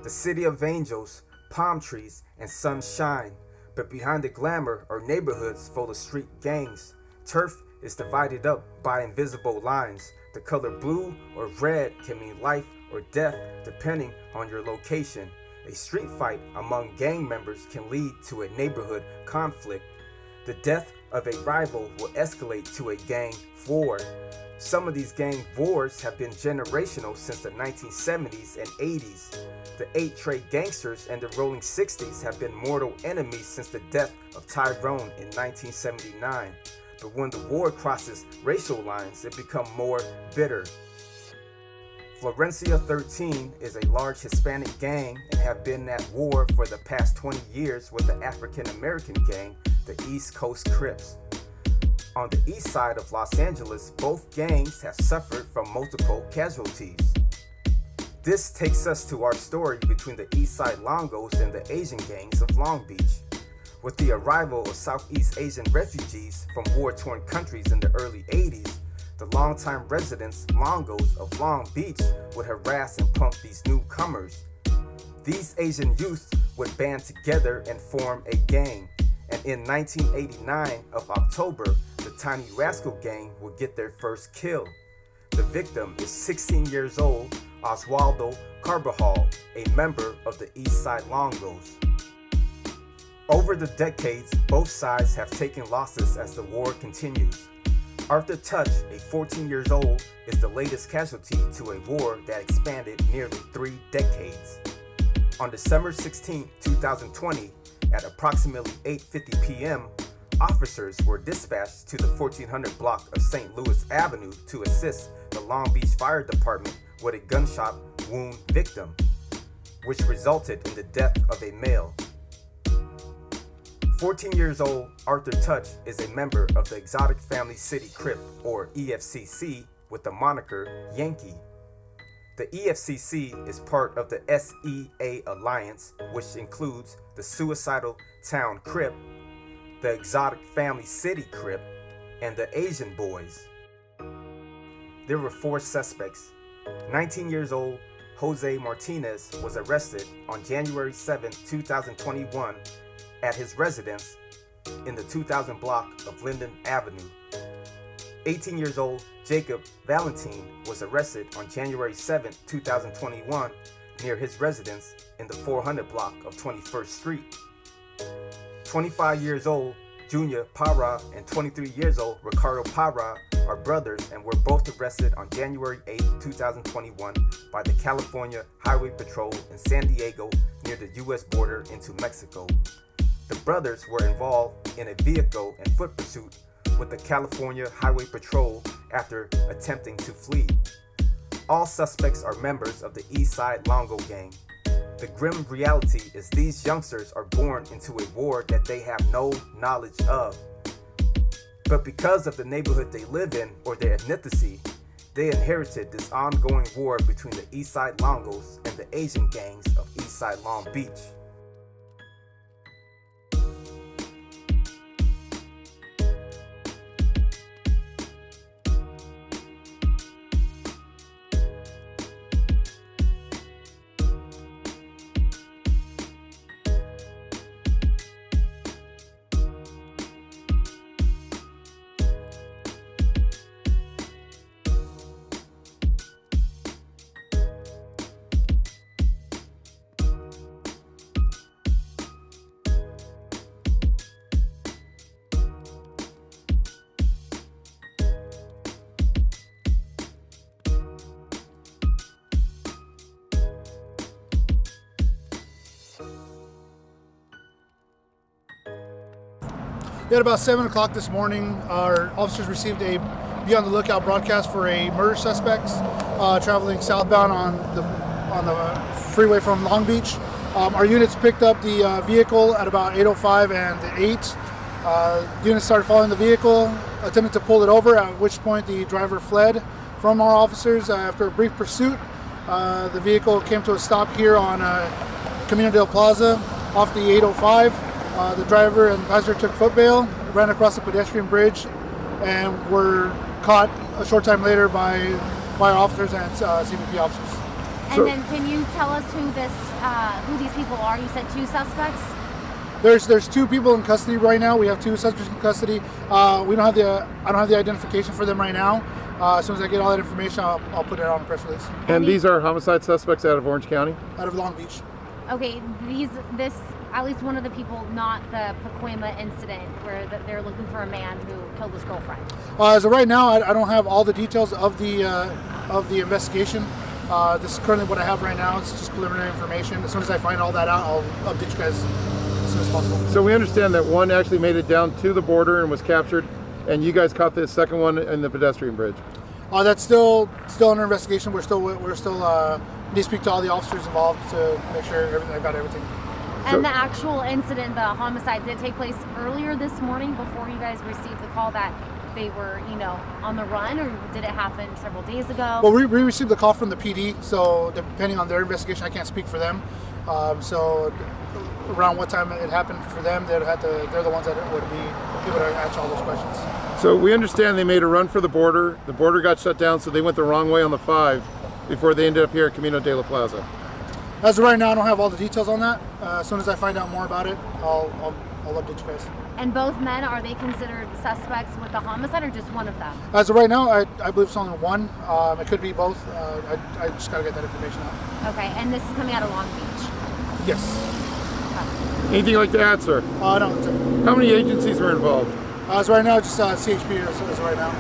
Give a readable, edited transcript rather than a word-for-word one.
the city of angels, palm trees, and sunshine. But behind the glamour are neighborhoods full of street gangs. Turf is divided up by invisible lines. The color blue or red can mean life or death depending on your location. A street fight among gang members can lead to a neighborhood conflict. The death of a rival will escalate to a gang war. Some of these gang wars have been generational since the 1970s and 80s. The 8-Tray Gangsters and the Rolling 60s have been mortal enemies since the death of Tyrone in 1979. But when the war crosses racial lines, it becomes more bitter. Florencia 13 is a large Hispanic gang and have been at war for the past 20 years with the African American gang, the East Coast Crips. On the east side of Los Angeles, both gangs have suffered from multiple casualties. This takes us to our story between the East Side Longos and the Asian gangs of Long Beach. With the arrival of Southeast Asian refugees from war-torn countries in the early 80s, the longtime residents, Longos of Long Beach, would harass and punk these newcomers. These Asian youth would band together and form a gang, and in 1989 of October, the Tiny Rascal Gang would get their first kill. The victim is 16 years old, Oswaldo Carbajal, a member of the East Side Longos. Over the decades, both sides have taken losses as the war continues. Arthur Touch, a 14 years old, is the latest casualty to a war that expanded nearly 3 decades. On December 16, 2020, at approximately 8:50 p.m., officers were dispatched to the 1400 block of St. Louis Avenue to assist the Long Beach Fire Department with a gunshot wound victim, which resulted in the death of a male. 14 years old, Arthur Touch is a member of the Exotic Family City Crip, or EFCC, with the moniker Yankee. The EFCC is part of the SEA Alliance, which includes the Suicidal Town Crip, the Exotic Family City Crip, and the Asian Boys. There were 4 suspects. 19 years old Jose Martinez was arrested on January 7, 2021 at his residence in the 2000 block of Linden Avenue. 18 years old Jacob Valentin was arrested on January 7, 2021 near his residence in the 400 block of 21st Street. 25 years old Junior Parra and 23 years old Ricardo Parra are brothers and were both arrested on January 8, 2021 by the California Highway Patrol in San Diego near the U.S. border into Mexico. The brothers were involved in a vehicle and foot pursuit with the California Highway Patrol after attempting to flee. All suspects are members of the East Side Longo Gang. The grim reality is these youngsters are born into a war that they have no knowledge of. But because of the neighborhood they live in or their ethnicity, they inherited this ongoing war between the East Side Longos and the Asian gangs of East Side Long Beach. At about 7 o'clock this morning, our officers received a be on the lookout broadcast for a murder suspect traveling southbound on the freeway from Long Beach. Our units picked up the vehicle at about 8:05 and 8. Units started following the vehicle, attempting to pull it over, at which point the driver fled from our officers. After a brief pursuit, the vehicle came to a stop here on Camino del Plaza off the 805. The driver and passenger took foot bail, ran across the pedestrian bridge, and were caught a short time later by our officers and CBP officers. And then can you tell us who these people are? You said 2 suspects? There's 2 people in custody right now. We have 2 suspects in custody. I don't have the identification for them right now. As soon as I get all that information, I'll put it on a press release. And these are homicide suspects out of Orange County? Out of Long Beach. Okay, this at least one of the people, not the Pacoima incident where they're looking for a man who killed his girlfriend. As of right now, I don't have all the details of the investigation. This is currently what I have right now. It's just preliminary information. As soon as I find all that out, I'll update you guys as soon as possible. So we understand that one actually made it down to the border and was captured, and you guys caught the second one in the pedestrian bridge. That's still under investigation. We're still need to speak to all the officers involved to make sure I got everything. And the actual incident, the homicide, did take place earlier this morning before you guys received the call that they were, on the run, or did it happen several days ago? Well, we received the call from the PD, so depending on their investigation, I can't speak for them. So around what time it happened for them, they're the ones that would be able to answer all those questions. So we understand they made a run for the border. The border got shut down, so they went the wrong way on the 5 before they ended up here at Camino de la Plaza. As of right now, I don't have all the details on that. As soon as I find out more about it, I'll update you guys. And both men, are they considered suspects with the homicide, or just one of them? As of right now, I believe it's only one. It could be both. I just got to get that information out. Okay, and this is coming out of Long Beach? Yes. Okay. Anything like to add, sir? No, that's it. How many agencies were involved? As of right now, just CHP as of right now.